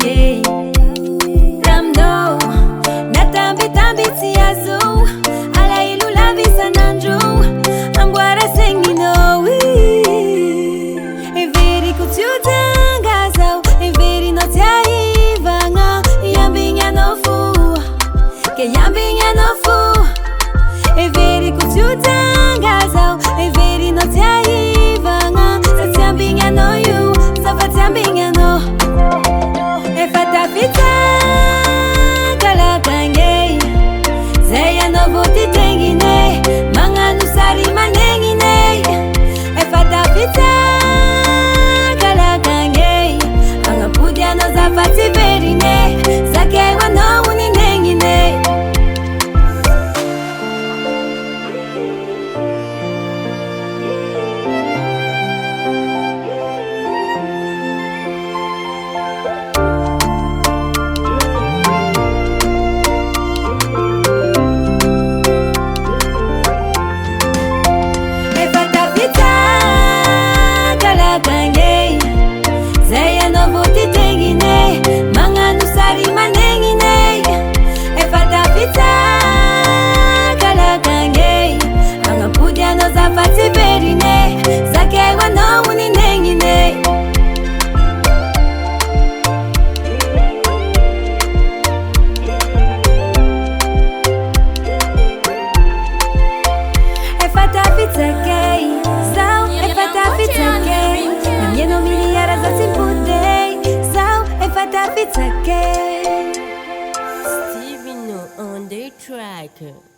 kange ramno natambi tambi tiazo ala ilula visa nanjo ambwara sengino everi kutyutangaza everi notiaivanga yambinya nofu ke yambinya nofu everi kutyutangaza everi notiaivanga satyambinya no you safatyambinya no efata fita kala kange zeya no voti tengine manganu sari manengine efata fita kala kange angapudia no zafati verine zakewa no uninengine zafati verine zakewa no uninengine efata fitake zao efata fitake namieno miliara za simpude zao efata fitake Stevino on the track.